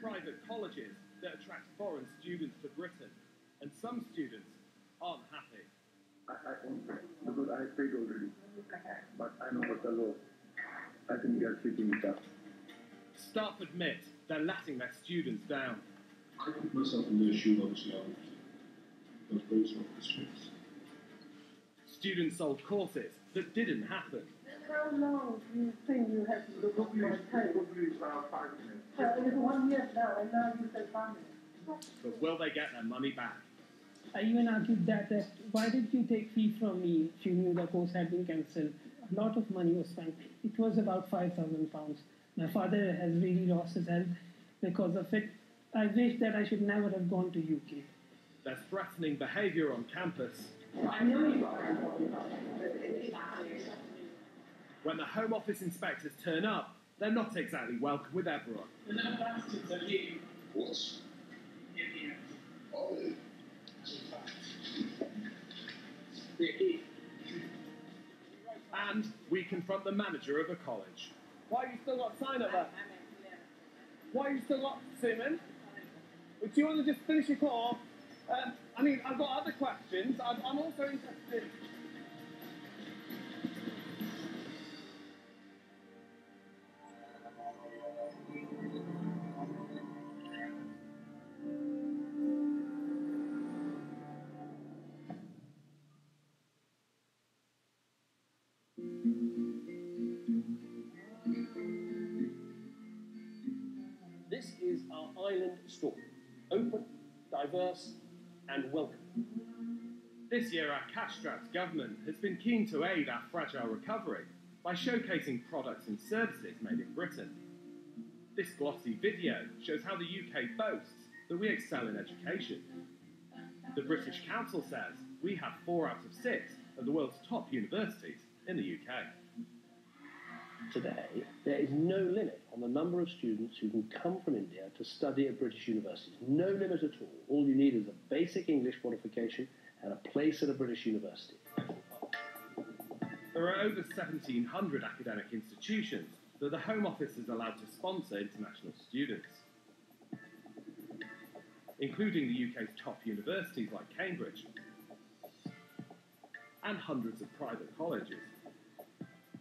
private colleges that attract foreign students to Britain, and some students aren't happy. I won't pay, because I paid already. But I know what the law. I think they are treating it up. Staff admit they're letting their students down. I put myself in their shoe last year. Those boots off the streets. Students sold courses that didn't happen. How long do you think you have to look up your time? Probably 5 minutes. It is 1 year now, and now you say 5 minutes. But will they get their money back? I even argued that why did you take fee from me if you knew the course had been cancelled? A lot of money was spent. It was about £5,000. My father has really lost his health because of it. I wish that I should never have gone to UK. There's threatening behaviour on campus. When the Home Office inspectors turn up, they're not exactly welcome with everyone. The no bastards are you. What? Idiot. Oh, And we confront the manager of a college. Why you still got sign up there? Why you still got Simon? Do you want to just finish your course? I've got other questions. I'm also interested. This is our island story. Open, diverse, and welcome. This year, our cash-strapped government has been keen to aid our fragile recovery by showcasing products and services made in Britain. This glossy video shows how the UK boasts that we excel in education. The British Council says we have 4 out of 6 of the world's top universities in the UK. Today, there is no limit on the number of students who can come from India to study at British universities. No limit at all. All you need is a basic English qualification and a place at a British university. There are over 1,700 academic institutions that the Home Office is allowed to sponsor international students, including the UK's top universities like Cambridge, and hundreds of private colleges.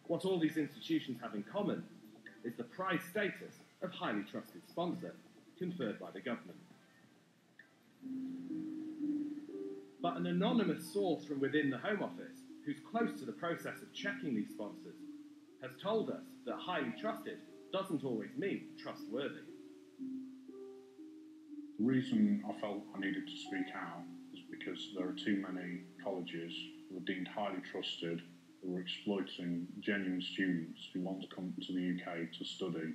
What all these institutions have in common is the prize status of highly trusted sponsor conferred by the government. But an anonymous source from within the Home Office, who's close to the process of checking these sponsors, has told us that highly trusted doesn't always mean trustworthy. The reason I felt I needed to speak out is because there are too many colleges who are deemed highly trusted, who are exploiting genuine students who want to come to the UK to study.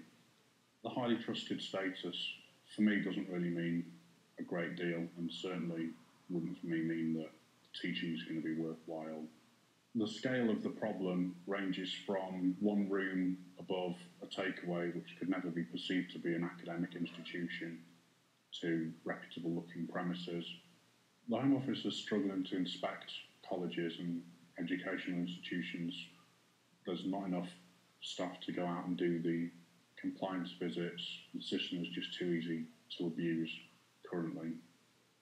The highly trusted status, for me, doesn't really mean a great deal, and certainly wouldn't for me mean that teaching is going to be worthwhile. The scale of the problem ranges from one room above a takeaway, which could never be perceived to be an academic institution, to reputable-looking premises. The Home Office is struggling to inspect colleges and educational institutions. There's not enough staff to go out and do the compliance visits. The system is just too easy to abuse currently.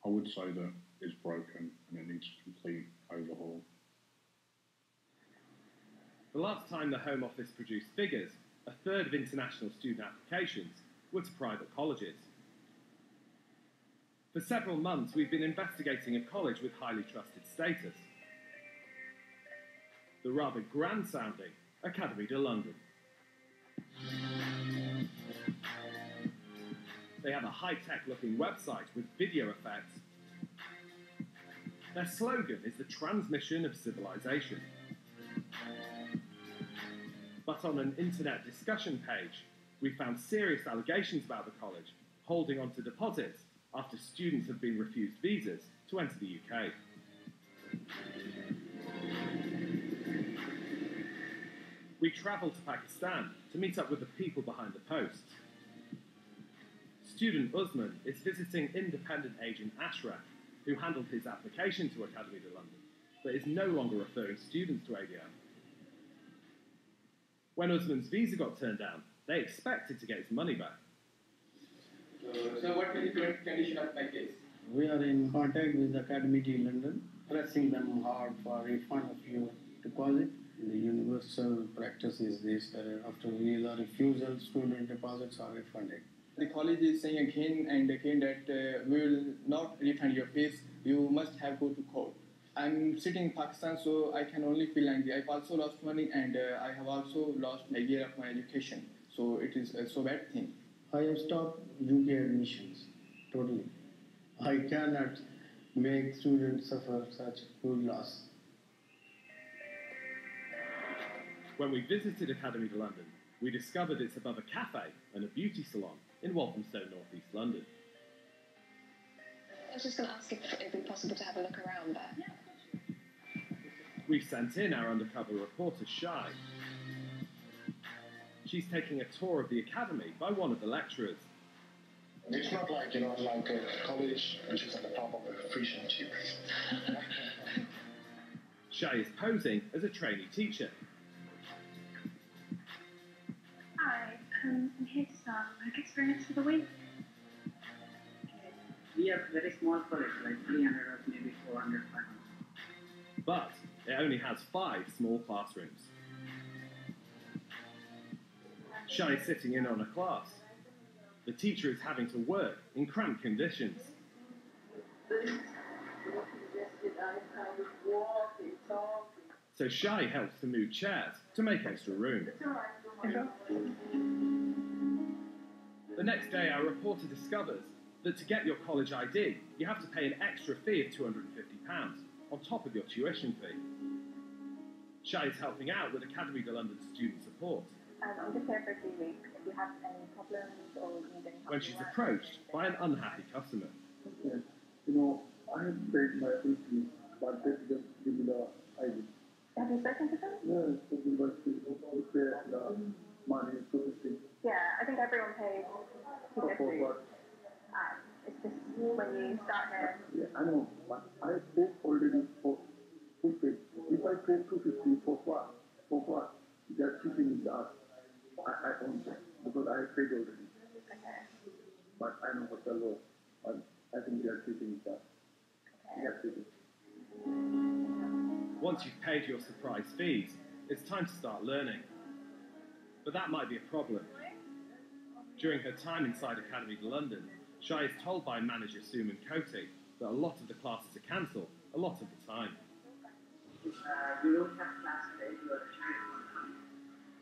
I would say that it's broken and it needs a complete overhaul. The last time the Home Office produced figures, a third of international student applications were to private colleges. For several months, we've been investigating a college with highly trusted status, the rather grand-sounding Academy de London. They have a high-tech looking website with video effects. Their slogan is the transmission of civilization. But on an internet discussion page, we found serious allegations about the college holding on to deposits after students have been refused visas to enter the UK. We travelled to Pakistan to meet up with the people behind the posts. Student Usman is visiting independent agent Ashraf, who handled his application to Academy de London, but is no longer referring students to ADL. When Usman's visa got turned down, they expected to get his money back. So what is the current condition of my case? We are in contact with Academy London, pressing them hard for refund of your deposit. The universal practice is this: after visa refusal, student deposits are refunded. The college is saying again and again that we will not refund your fees. You must have go to court. I'm sitting in Pakistan, so I can only feel angry. I've also lost money, and I have also lost a year of my education. So it is a so bad thing. I have stopped UK admissions totally. I cannot make students suffer such huge loss. When we visited Academy de London, we discovered it's above a cafe and a beauty salon in Walthamstow, North East London. I was just going to ask if it would be possible to have a look around there. We've sent in our undercover reporter, Shai. She's taking a tour of the academy by one of the lecturers. It's not like, like a college which is at the top of the fish and chips. Shai is posing as a trainee teacher. Hi, I'm here to start work experience for the week. We are very small college, like 300 or maybe 400, 500. But it only has 5 small classrooms. Shai is sitting in on a class. The teacher is having to work in cramped conditions. So Shai helps to move chairs to make extra room. The next day, our reporter discovers that to get your college ID, you have to pay an extra fee of £250 on top of your tuition fee. Shai is helping out with Academy de London student support. I'm just here for a few weeks. If you have any problems or need any help. When she's approached by an unhappy customer. Yes. I have paid my full fee, but they just give me the ID. Have you spoken to them? Yes, so we must pay the money to the thing. Yeah, I think everyone pays For $250. what? It's just when you start here. Yeah, I know, but I paid already for full pay. If I pay 250 for what? For what? They're cheating me out. I don't know, because I paid already. Okay. But I know what the law. I think they are cheating me out. Okay. They are cheating. Once you've paid your surprise fees, it's time to start learning. But that might be a problem. During her time inside Academy de London, Shai is told by manager Suman Koti that a lot of the classes are cancelled a lot of the time. We don't have class today, you are trying.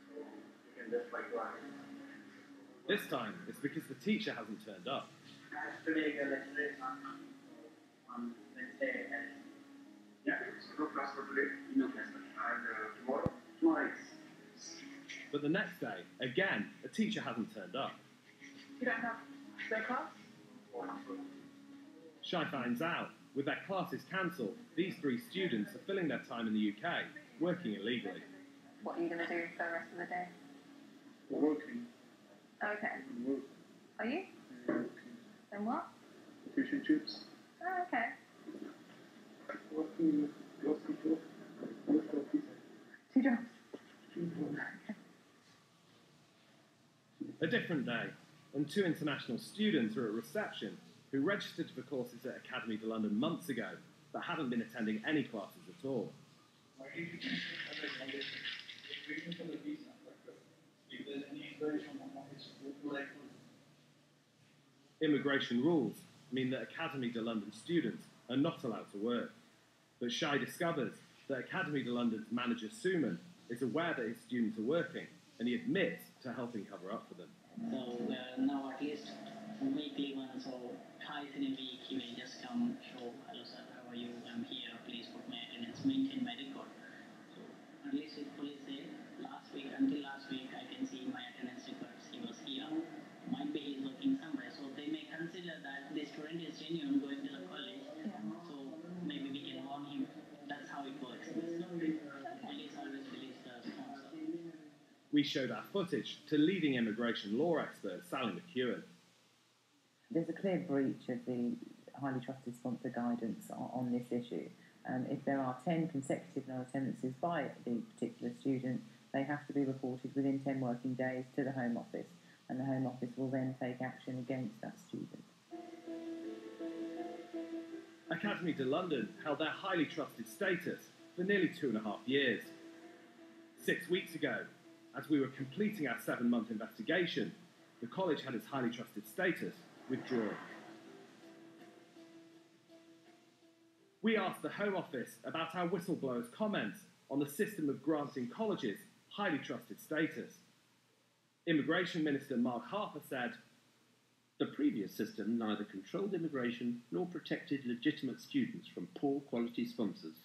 So you can just like run. This time, it's because the teacher hasn't turned up. Today, the lecture is on Wednesday. Yeah, so no class for today? No class for today. And tomorrow? Tomorrow is. But the next day, again, a teacher hasn't turned up. You don't have their class? Shai finds out, with their classes cancelled, these 3 students are filling their time in the UK, working illegally. What are you going to do for the rest of the day? Working. Okay. Working. Are you? And what? Fish and chips. Oh, okay. Working with people. Office. 2 jobs. A different day, and 2 international students are at reception who registered for courses at Academy de London months ago but haven't been attending any classes at all. Immigration rules mean that Academy de London students are not allowed to work. But Shai discovers that Academy de London's manager Suman is aware that his students are working, and he admits to helping cover up for them. So now at least weekly once or twice in a week he will just come show, hello sir, how are you, I'm here, please put my attendance, maintain my record. So at least if police say until last week I can see my attendance records, he was here, might be he's working somewhere, so they may consider that the student is genuine going to the college, so maybe we can warn him. That's how it works. Police always believes the sponsor. We showed our footage to leading immigration law expert Sally McEwen. There's a clear breach of the highly trusted sponsor guidance on this issue. If there are 10 consecutive no attendances by the particular student, they have to be reported within 10 working days to the Home Office. and the Home Office will then take action against that student. Academy de London held their highly trusted status for nearly 2.5 years. 6 weeks ago, as we were completing our 7-month investigation, the college had its highly trusted status withdrawn. We asked the Home Office about our whistleblowers' comments on the system of granting colleges highly trusted status. Immigration Minister Mark Harper said, "The previous system neither controlled immigration nor protected legitimate students from poor quality sponsors.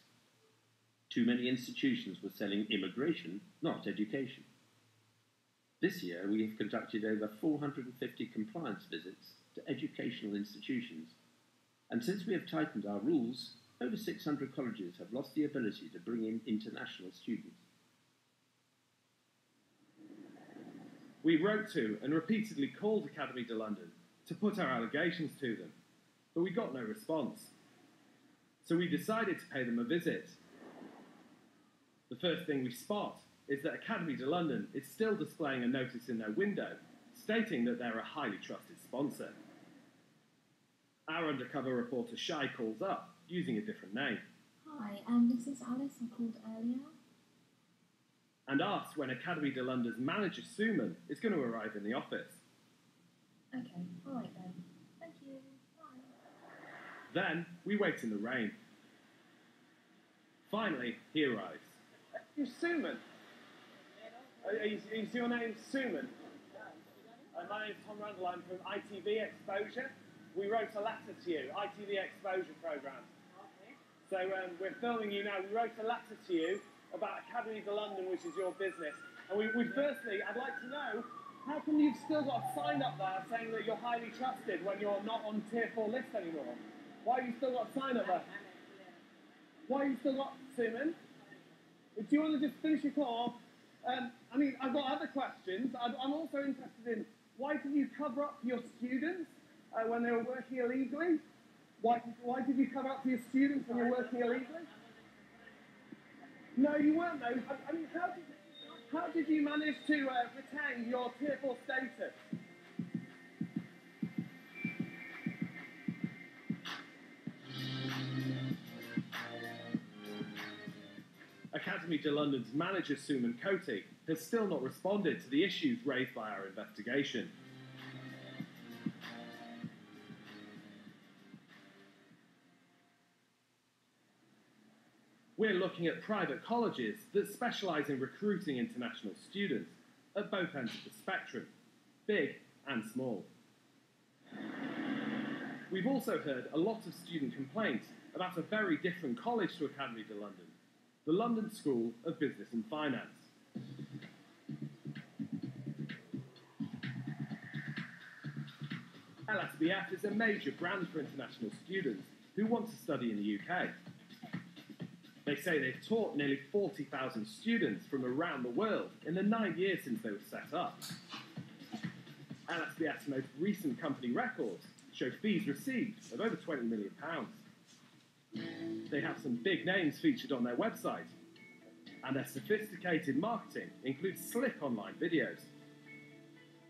Too many institutions were selling immigration, not education. This year we have conducted over 450 compliance visits to educational institutions, and since we have tightened our rules, over 600 colleges have lost the ability to bring in international students." We wrote to and repeatedly called Academy de London to put our allegations to them, but we got no response. So we decided to pay them a visit. The first thing we spot is that Academy de London is still displaying a notice in their window stating that they're a highly trusted sponsor. Our undercover reporter Shai calls up using a different name. Hi, this is Alice. I called earlier. And asks when Academy de London's manager Suman is going to arrive in the office. Okay, alright then. Thank you. Bye. Then we wait in the rain. Finally, he arrives. You Suman? Is your name Suman? My name's Tom Randall. I'm from ITV Exposure. We wrote a letter to you, ITV Exposure Programme. So we're filming you now. We wrote a letter to you about Academy de London, which is your business. And we firstly, I'd like to know, how come you've still got a sign up there saying that you're highly trusted when you're not on Tier 4 list anymore? Why have you still got a sign up there? Why have you still got, Suman? Do you want to just finish your call? I mean, I've got other questions. I'm also interested in, why did you cover up for your students when they were working illegally? Why did you cover up for your students when you were working illegally? No, you weren't, though. I mean, how did you manage to retain your Tier 4 status? Academy de London's manager, Suman Koti, has still not responded to the issues raised by our investigation. We're looking at private colleges that specialise in recruiting international students at both ends of the spectrum, big and small. We've also heard a lot of student complaints about a very different college to Academy de London, the London School of Business and Finance. LSBF is a major brand for international students who want to study in the UK. They say they've taught nearly 40,000 students from around the world in the 9 years since they were set up. LSBF's most recent company records show fees received of over £20 million. They have some big names featured on their website, and their sophisticated marketing includes slick online videos.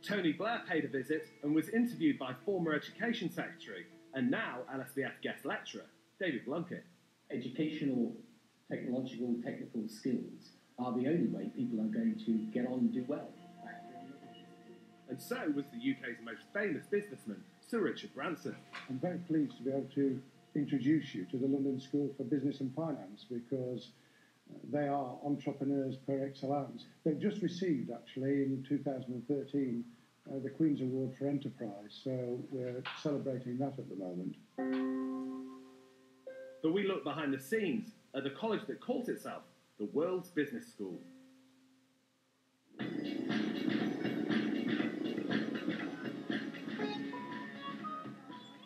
Tony Blair paid a visit and was interviewed by former Education Secretary and now LSBF guest lecturer, David Blunkett. Educational, technological, technical skills are the only way people are going to get on and do well. And so was the UK's most famous businessman, Sir Richard Branson. I'm very pleased to be able to introduce you to the London School for Business and Finance because they are entrepreneurs per excellence. They've just received, actually, in 2013, the Queen's Award for Enterprise, so we're celebrating that at the moment. But we look behind the scenes at the college that calls itself the World's Business School.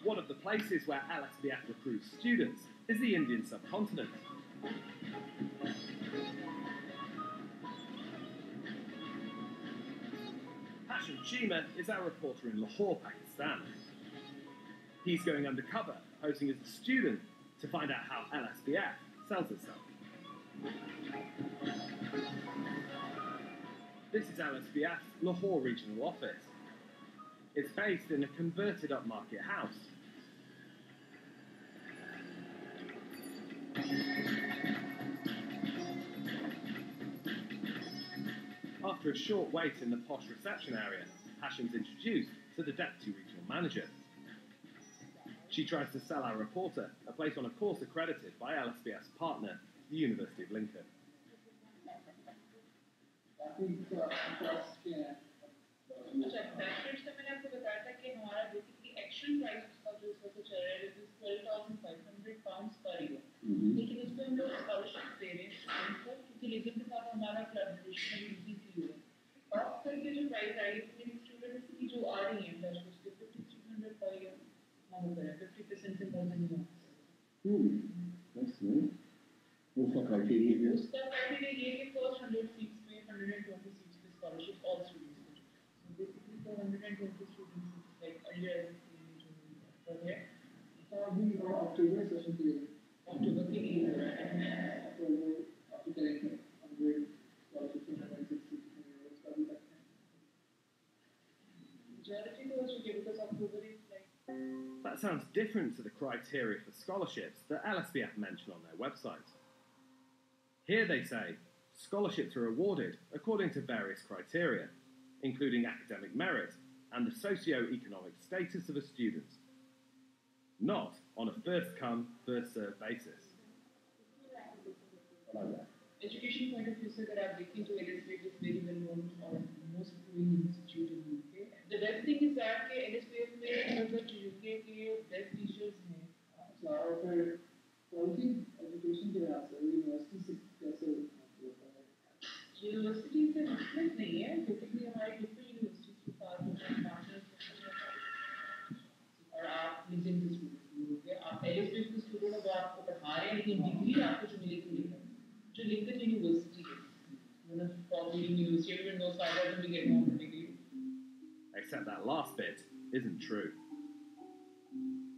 One of the places where LSBF recruits students is the Indian subcontinent. Hashim Chima is our reporter in Lahore, Pakistan. He's going undercover, posing as a student, to find out how LSBF sells itself. This is LSBF's Lahore regional office. It's based in a converted upmarket house. After a short wait in the posh reception area, Hashim's introduced to the Deputy Regional Manager. She tries to sell our reporter a place on a course accredited by LSBF's partner, the University of Lincoln. That's new. What's the criteria here? उसका criteria ये कि first 100 seats में 120 seats पे scholarship all students को. So basically for 120 students like earlier जो है तो अभी October session के लिए October के लिए हो रहा है. तो अभी करेंगे 100 scholarship 160 उसका भी करते हैं. Majority तो हो चुके because October is like. That sounds different to the criteria for scholarships that LSBF mention on their website. Here they say, scholarships are awarded according to various criteria, including academic merit and the socio-economic status of a student, not on a first-come, first-served basis. Education point of view से अगर आप देखें तो LSBF is very well known or most growing institute in UK. The best thing is that के LSBF में अगर UK के best teachers हैं, और फिर quality education के लिए आते हैं यूनिवर्सिटी से कैसे होता है? यूनिवर्सिटी से मतलब नहीं है, क्योंकि हमारे डिफरेंट यूनिवर्सिटीज के साथ पार्टनर्स और आप लीजिंग के स्टूडेंट हैं, आप LSBF के स्टूडेंट अगर आपको पढ़ा रहे हैं लेकिन डिग्री आपको जो मिलेगी जो लिंकन यूनिवर्सिटी है, one of the leading universities, everyone knows that doesn't get more degree. Except that last bit isn't true.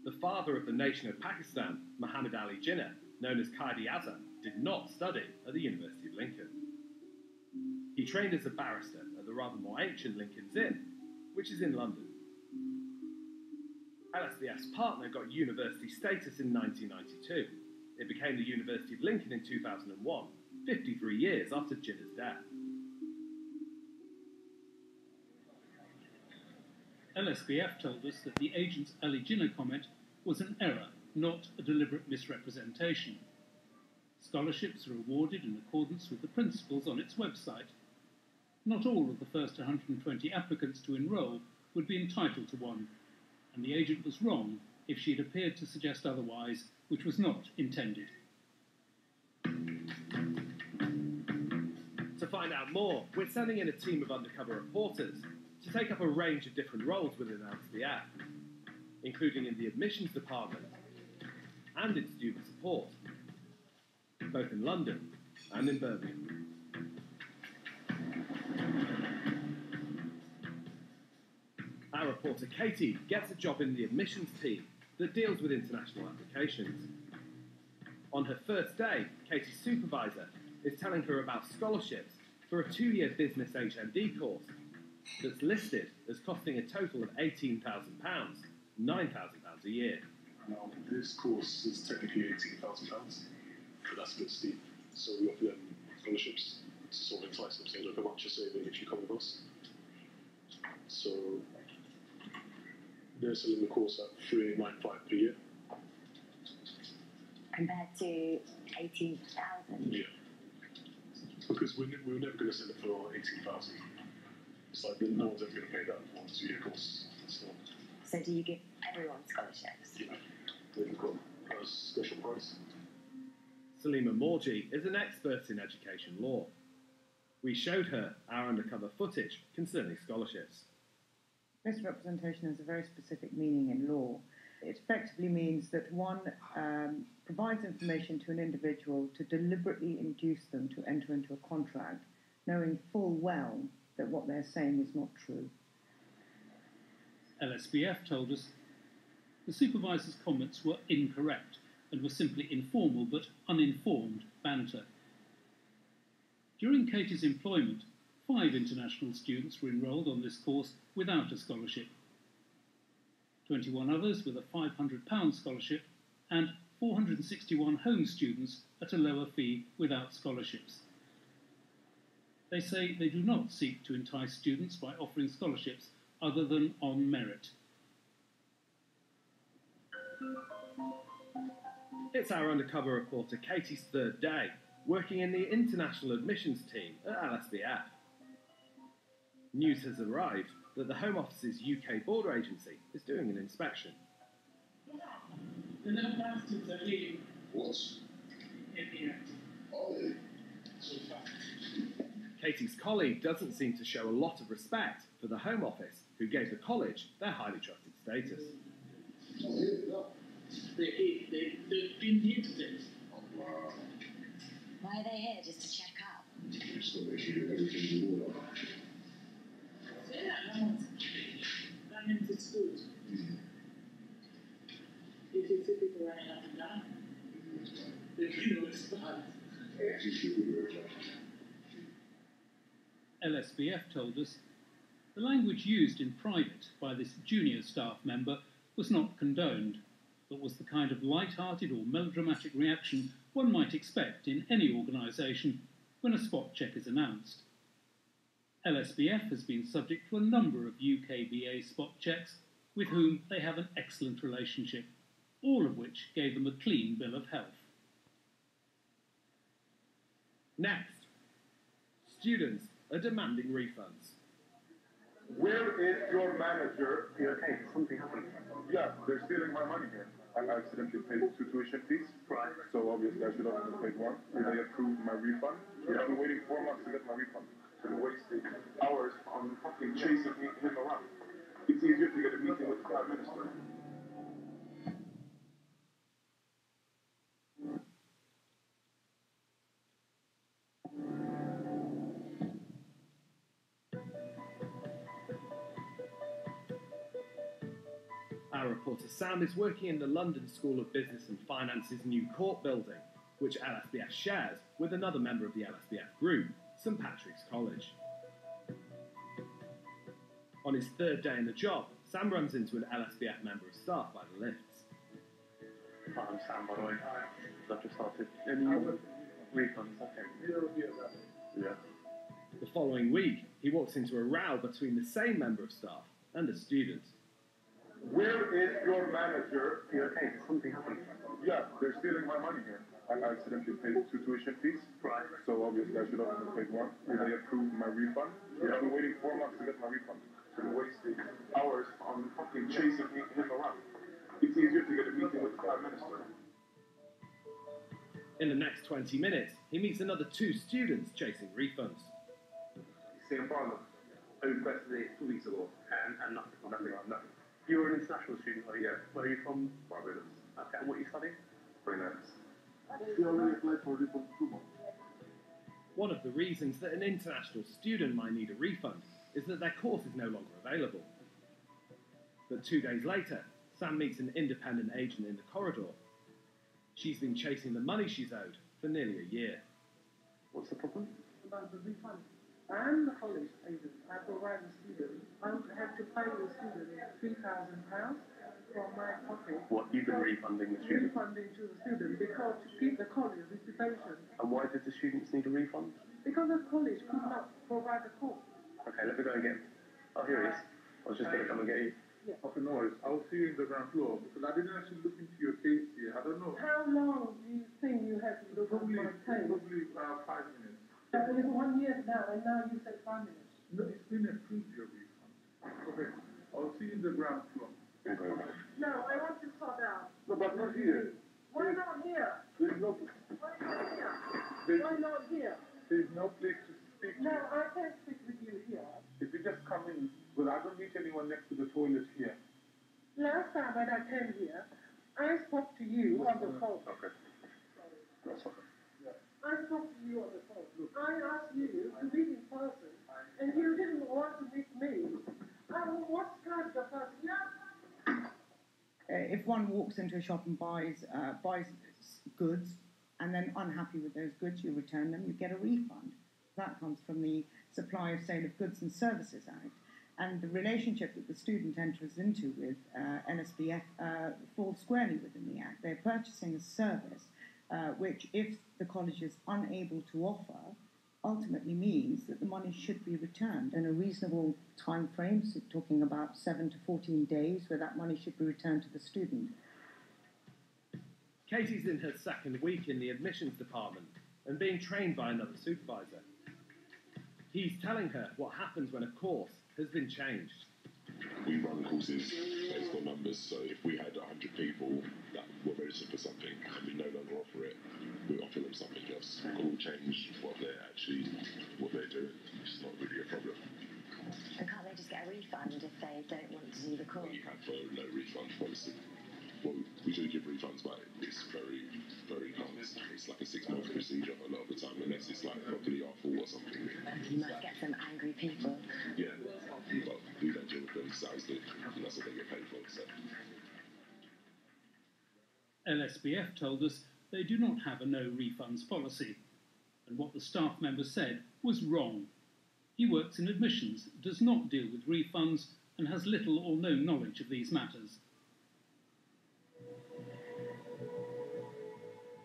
The father of the nation of Pakistan, Muhammad Ali Jinnah, known as Qaidi Azam, did not study at the University of Lincoln. He trained as a barrister at the rather more ancient Lincoln's Inn, which is in London. LSBF's partner got university status in 1992. It became the University of Lincoln in 2001, 53 years after Jinnah's death. LSBF told us that the agent's Ali Jinnah comment was an error, not a deliberate misrepresentation. Scholarships are awarded in accordance with the principles on its website. Not all of the first 120 applicants to enrol would be entitled to one, and the agent was wrong if she had appeared to suggest otherwise, which was not intended. To find out more, we're sending in a team of undercover reporters to take up a range of different roles within LSBF, including in the admissions department and in student support, both in London and in Birmingham. Our reporter Katie gets a job in the admissions team that deals with international applications. On her first day, Katie's supervisor is telling her about scholarships for a 2-year business HND course that's listed as costing a total of £18,000, £9,000 a year. This course is technically £18,000, but that's a bit steep. So we offer them scholarships to sort of entice them, saying, look, how much you're saving if you come with us. So they're selling the course at $3,895 per year. Compared to 18,000? Yeah. Because we're never going to sell it for 18,000. It's like no one's ever going to pay that for a 2-year course. So do you give everyone scholarships? Yeah. They've got a special price. Salima Morji is an expert in education law. We showed her our undercover footage concerning scholarships. Misrepresentation has a very specific meaning in law. It effectively means that one provides information to an individual to deliberately induce them to enter into a contract, knowing full well that what they're saying is not true. LSBF told us the supervisor's comments were incorrect and were simply informal but uninformed banter. During Katie's employment, 5 international students were enrolled on this course without a scholarship, 21 others with a £500 scholarship, and 461 home students at a lower fee without scholarships. They say they do not seek to entice students by offering scholarships other than on merit. It's our undercover reporter Katie's third day, working in the international admissions team at LSBF. News has arrived that the Home Office's UK border agency is doing an inspection. The number of students are leaving. What? Oh, yeah. So fast. Katie's colleague doesn't seem to show a lot of respect for the Home Office, who gave the college their highly trusted status. They've been here today. Why are they here? Just to check up? Just to make sure you do everything you want. Yeah, I'm into schools. If you see people running up and down, you know it's bad. LSBF told us the language used in private by this junior staff member was not condoned, but was the kind of light-hearted or melodramatic reaction one might expect in any organisation when a spot check is announced. LSBF has been subject to a number of UKBA spot checks with whom they have an excellent relationship, all of which gave them a clean bill of health. Next, students are demanding refunds. Where is your manager? Okay, something happened. Yeah, they're stealing my money here. I accidentally paid 2 tuition fees. Right. So obviously I should have only paid 1. They approved my refund. I've been waiting 4 months to get my refund. They wasted hours on fucking chasing him around. It's easier to get a meeting with the Prime Minister. Our reporter Sam is working in the London School of Business and Finance's new court building, which LSBF shares with another member of the LSBF group, St Patrick's College. On his third day in the job, Sam runs into an LSBF member of staff by the lifts. Hi, I'm Sam, by the way. I've just started. Any refunds? Okay. Yeah. The following week, he walks into a row between the same member of staff and a student. Where is your manager? Okay, something happened. Yeah, they're stealing my money here. I accidentally paid 2 tuition fees. Right. So obviously I should have only paid 1. They approved my refund. I've been waiting 4 months to get my refund. So they wasted hours on fucking chasing him around. It's easier to get a meeting with the Prime Minister. In the next 20 minutes, he meets another 2 students chasing refunds. Same problem. I requested it 2 weeks ago, and nothing. You're an international student, are you? Yeah. Where are you from? Barbados. Okay, and what are you studying? Finance. She already applied for refund 2 months. One of the reasons that an international student might need a refund is that their course is no longer available. But 2 days later, Sam meets an independent agent in the corridor. She's been chasing the money she's owed for nearly a year. What's the problem? About the refund. I'm the college agent. I provide the student. I have to pay the student £3,000 from my pocket. What, you've been refunding the student? Refunding to the student because to keep the college reputation. And why did the students need a refund? Because the college could not provide the course. Okay, let me go and get him. Oh, here he is. I was just going to come and get you. Yeah. Okay, no worries. I'll see you in the ground floor because I didn't actually look into your case here. I don't know. How long do you think you have to look at my case? Probably 5 minutes. It's 1 year now, and now you say 5 minutes. No, it's been approved, your refund. Okay, I'll see you in the ground floor. No, I want to sort out. No, but not here. Why not here? There's no. Why not here? Why not here? There's no place to speak. No, I can't speak with you here. If you just come in, well, I don't meet anyone next to the toilet here. Last time when I came here, I spoke to you on the phone. Okay. That's okay. I spoke to you on the phone. I asked you to meet in person, and you didn't want to meet me. What kind of person? If one walks into a shop and buys goods, and then unhappy with those goods, you return them, you get a refund. That comes from the Supply of Sale of Goods and Services Act. And the relationship that the student enters into with LSBF falls squarely within the Act. They're purchasing a service which, if the college is unable to offer, ultimately means that the money should be returned in a reasonable time frame, so talking about 7 to 14 days, where that money should be returned to the student. Katie's in her second week in the admissions department and being trained by another supervisor. He's telling her what happens when a course has been changed. We run courses based on numbers, so if we had 100 people that were registered for something and we no longer offer it, we offer them something else. We'll change what they're doing. It's not really a problem. And can't they just get a refund if they don't want to do the course? We have a no refund policy. Well, we do give refunds, but it's very, very long. It's like a 6-month procedure a lot of the time, unless it's like properly our fault or something. You must get some angry people. Yeah, but we don't deal with them, sales do, and that's what they get paid for. So. LSBF told us they do not have a no refunds policy, and what the staff member said was wrong. He works in admissions, does not deal with refunds, and has little or no knowledge of these matters.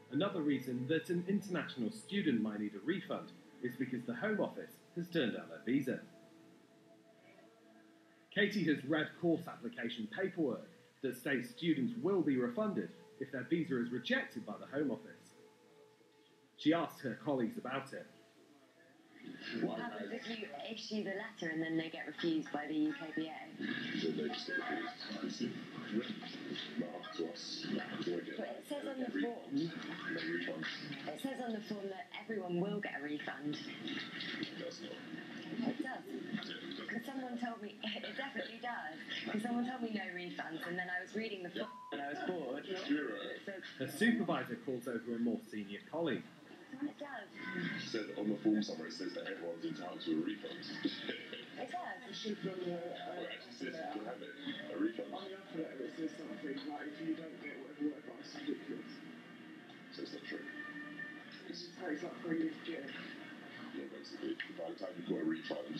Another reason that an international student might need a refund is because the Home Office has turned down their visa. Katie has read course application paperwork that states students will be refunded if their visa is rejected by the Home Office. She asked her colleagues about it. What happens if you issue the letter and then they get refused by the UKBA? Then they just get refused. Not up to us. But it says on the form. No refund. It says on the form that everyone will get a refund. That's not. It does. Because someone told me, it definitely does. Because someone told me no refunds, and then I was reading the form and I was bored. Her supervisor calls over a more senior colleague. It does. She said on the form somewhere it says that everyone's entitled to a refund. It does. Well, it actually says you can have it, a refund. On the offer letter it says something like if you don't get whatever, it's ridiculous. So it's not true. It just takes up 3 years to get it. Yeah, basically, by the time you've got a refund,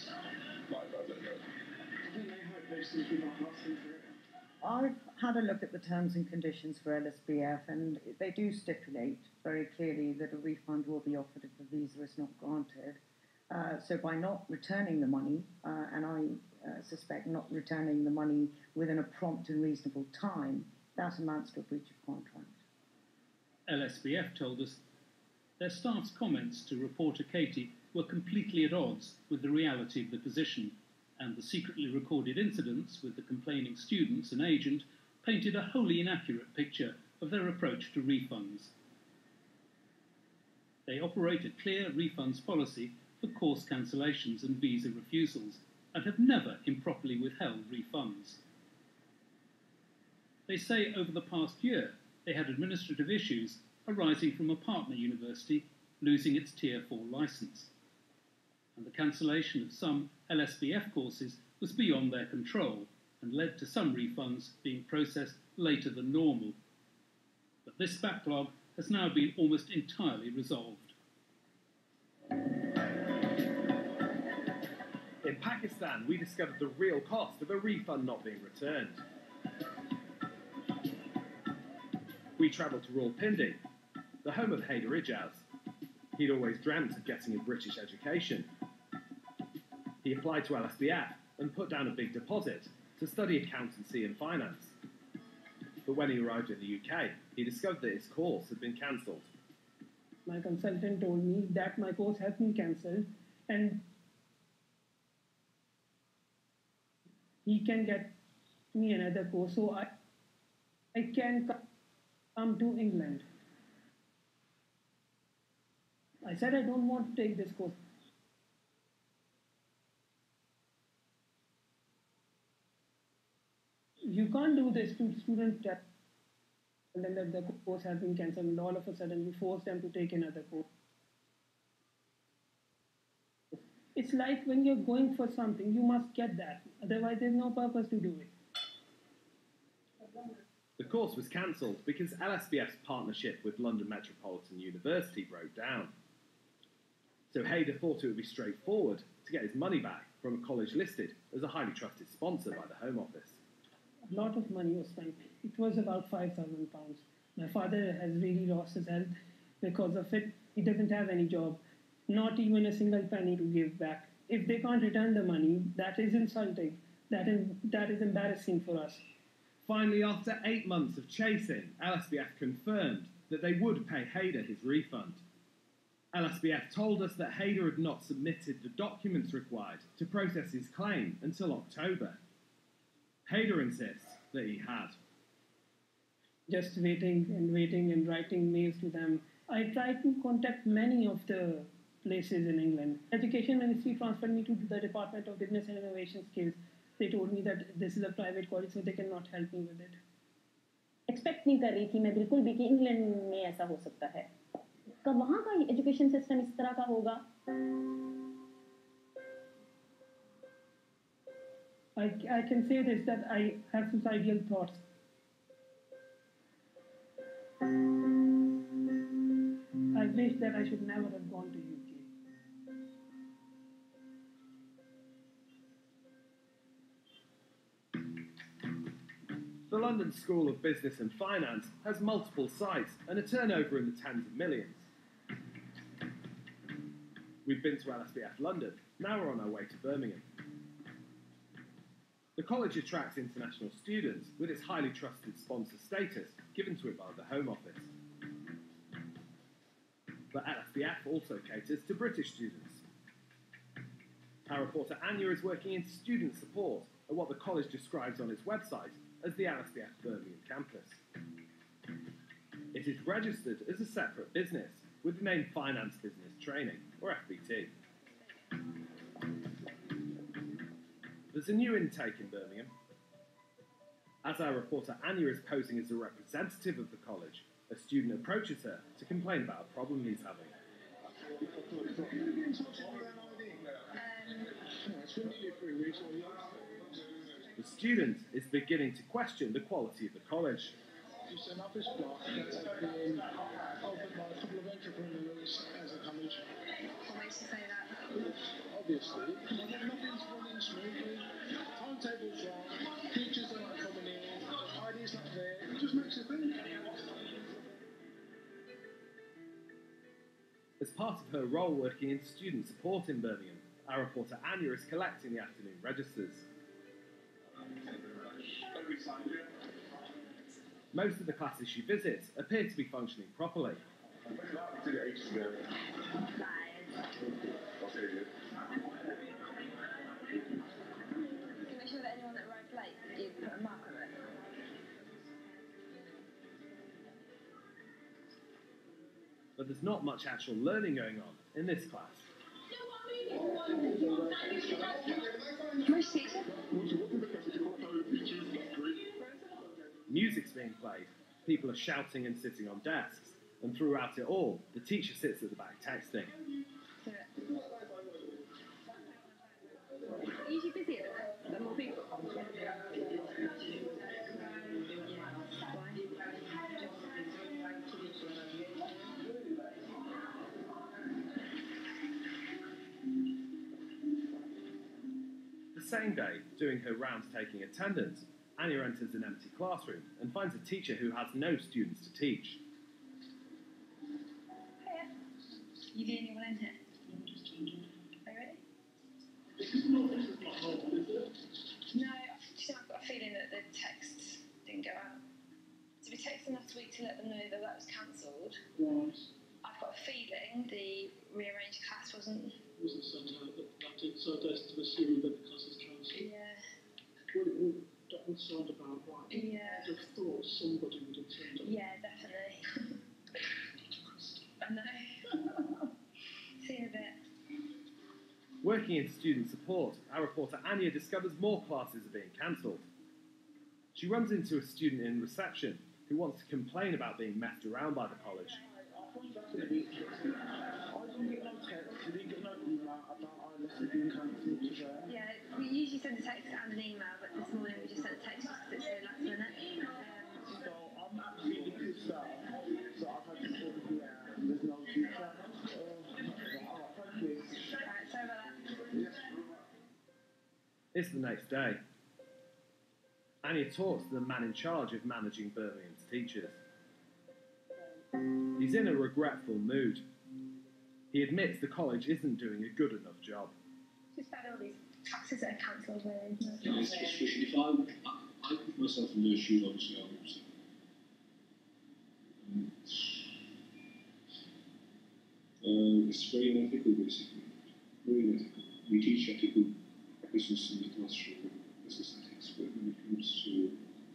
like, I don't know. I think they hope they still give up asking for it. I've had a look at the terms and conditions for LSBF, and they do stipulate very clearly that a refund will be offered if the visa is not granted. So by not returning the money, and I suspect not returning the money within a prompt and reasonable time, that amounts to a breach of contract. LSBF told us their staff's comments to reporter Katie were completely at odds with the reality of the position, and the secretly recorded incidents with the complaining students and agent painted a wholly inaccurate picture of their approach to refunds. They operate a clear refunds policy for course cancellations and visa refusals, and have never improperly withheld refunds. They say over the past year they had administrative issues arising from a partner university losing its Tier 4 licence, and the cancellation of some LSBF courses was beyond their control and led to some refunds being processed later than normal. But this backlog has now been almost entirely resolved. In Pakistan, we discovered the real cost of a refund not being returned. We travelled to Rawalpindi, the home of Haider Ijaz. He'd always dreamt of getting a British education. He applied to LSBF and put down a big deposit to study accountancy and finance. But when he arrived in the UK, he discovered that his course had been cancelled. My consultant told me that my course has been cancelled and he can get me another course, so I can come to England. I said I don't want to take this course. You can't do this to students that and then the course has been cancelled and all of a sudden you force them to take another course. It's like when you're going for something, you must get that. Otherwise, there's no purpose to do it. The course was cancelled because LSBF's partnership with London Metropolitan University broke down. So Haider thought it would be straightforward to get his money back from a college listed as a highly trusted sponsor by the Home Office. A lot of money was spent. It was about £5,000. My father has really lost his health because of it. He doesn't have any job, not even a single penny to give back. If they can't return the money, that is insulting. That is embarrassing for us. Finally, after 8 months of chasing, LSBF confirmed that they would pay Haider his refund. LSBF told us that Haider had not submitted the documents required to process his claim until October. Haider insists that he had. Just waiting and writing mails to them. I tried to contact many of the places in England. Education Ministry transferred me to the Department of Business and Innovation Skills. They told me that this is a private college, so they cannot help me with it. Expect नहीं कर रही थी मैं बिल्कुल भी कि England में ऐसा हो सकता है कब वहाँ का एजुकेशन सिस्टम इस तरह का होगा I can say this, that I have suicidal thoughts. I wish that I should never have gone to UK. The London School of Business and Finance has multiple sites and a turnover in the tens of millions. We've been to LSBF London, now we're on our way to Birmingham. The college attracts international students with its highly trusted sponsor status given to it by the Home Office. But LSBF also caters to British students. Our reporter Anya is working in student support at what the college describes on its website as the LSBF Birmingham campus. It is registered as a separate business with the name Finance Business Training, or FBT. There's a new intake in Birmingham. As our reporter Anya is posing as a representative of the college, a student approaches her to complain about a problem he's having. The student is beginning to question the quality of the college. It's an office block that's been opened by a couple of entrepreneurs as a college. What makes you say that? Obviously, nothing's running smoothly. Timetable's wrong, teachers are not coming in, ID's not there. It just makes you think. As part of her role working in student support in Birmingham, our reporter Anya is collecting the afternoon registers. Most of the classes she visits appear to be functioning properly. Can you make sure that anyone that arrived late, you put a mark on it? But there's not much actual learning going on in this class. Where's teacher? Music's being played, people are shouting and sitting on desks, and throughout it all, the teacher sits at the back texting. Are you busy at the more people? The same day, doing her rounds taking attendance, Anya enters an empty classroom and finds a teacher who has no students to teach. Hiya. You the only one in here? Are you ready? No, I've got a feeling that the texts didn't go out. So we texted them last week to let them know that was cancelled. Right. I've got a feeling the rearranged class wasn't sent out, so that's to assume that the class is cancelled. Yeah. Well, that would sound about right. Yeah. I'd have thought somebody would have turned up. Yeah, definitely. I know. See you in a bit. Working in student support, our reporter Anya discovers more classes are being cancelled. She runs into a student in reception who wants to complain about being messed around by the college. I didn't get no text, I didn't get no email about ILS being cancelled today. Yeah, we usually send a text and an email, but this morning we just sent a text because it's so last minute. So I'm absolutely pissed off. So I've had to call you out. There's no future. Alright, thank you. Alright, sorry about that. Yeah. next day. Anya talks to the man in charge of managing Birmingham's teachers. He's in a regretful mood. He admits the college isn't doing a good enough job. Just about all these taxes that are cancelled, really. It's frustrating. If I put myself in their shoes, obviously, I would upset. It's very unethical, basically. Very unethical. We teach ethical business in the classroom, business ethics, but when it comes to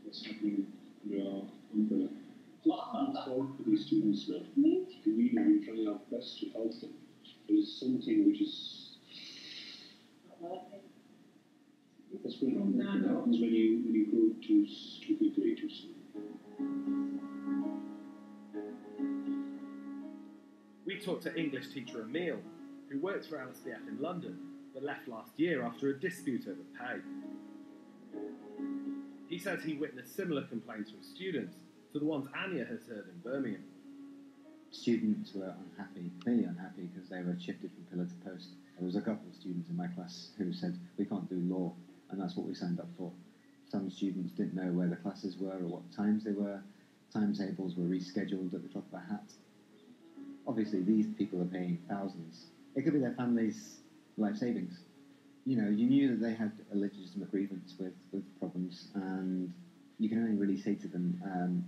what's happening under our umbrella, it's hard for these students now. We're trying our best to help them. There is something which is. That's what happens when you grow to stupid creators. We talked to English teacher Emil, who works for LSBF in London, but left last year after a dispute over pay. He says he witnessed similar complaints from students to the ones Anya has heard in Birmingham. Students were unhappy, clearly unhappy, because they were shifted from pillar to post. There was a couple of students in my class who said, we can't do law, and that's what we signed up for. Some students didn't know where the classes were or what times they were. Timetables were rescheduled at the drop of a hat. Obviously, these people are paying thousands. It could be their family's life savings. You know, you knew that they had a legitimate grievance with problems, and you can only really say to them,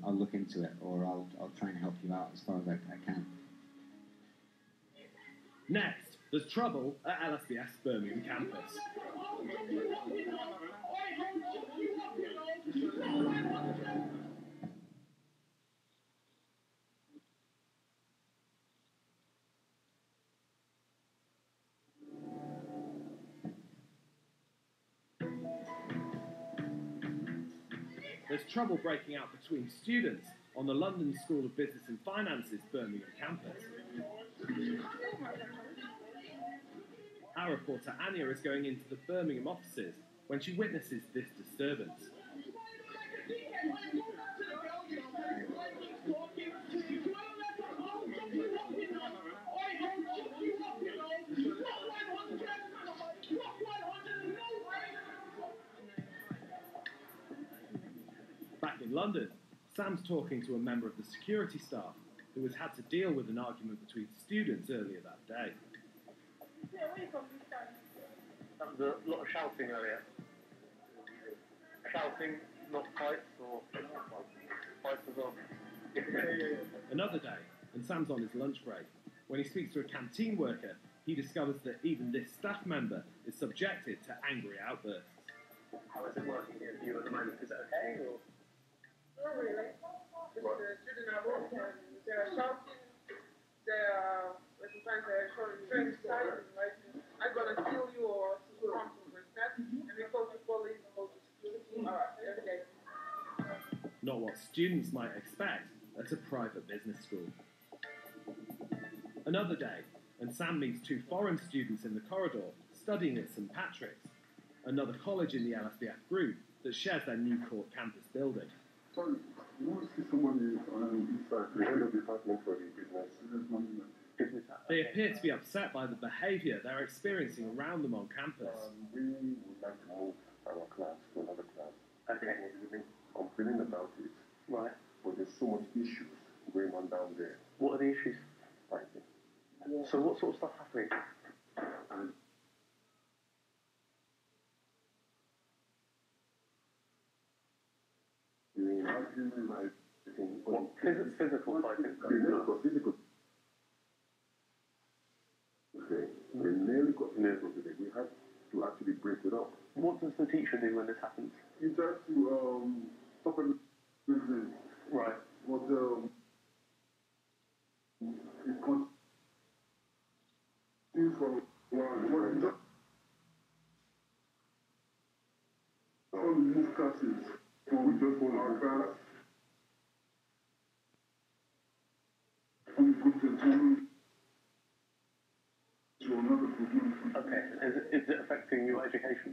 I'll look into it, or I'll try and help you out as far as I can. Next, there's trouble at LSBF's Birmingham campus. There's trouble breaking out between students on the London School of Business and Finance's Birmingham campus. Our reporter Anya is going into the Birmingham offices when she witnesses this disturbance. Back in London, Sam's talking to a member of the security staff who has had to deal with an argument between students earlier that day. That was a lot of shouting earlier. Shouting, not fights, or fights as well. Another day, and Sam's on his lunch break. When he speaks to a canteen worker, he discovers that even this staff member is subjected to angry outbursts. How is it working here for you at the moment? Is it okay, or? Not really. Just the students are walking, they are shouting, they are, sometimes they are showing very silent, like, I'm gonna kill you or something like that, and we call the police, call the security, every day. Not what students might expect at a private business school. Another day, and Sam meets two foreign students in the corridor studying at St Patrick's, another college in the LSBF group that shares their new court campus building. Sorry, you want to see someone inside the head of department for the business management. They appear to be upset by the behaviour they're experiencing around them on campus. We would like to move our class to another class. Okay. We've been complaining about it. Right. But there's so much issues going on down there. What are the issues? Fighting. So what sort of stuff happening? And what? Physical fighting? Physical. Okay. We nearly got physical today. We had to actually break it up. What does the teacher do when this happens? He tries to stop it. Right. But it continues for a while. When we move classes, so we just want our class. And we go to another program. Okay. Is it affecting your education?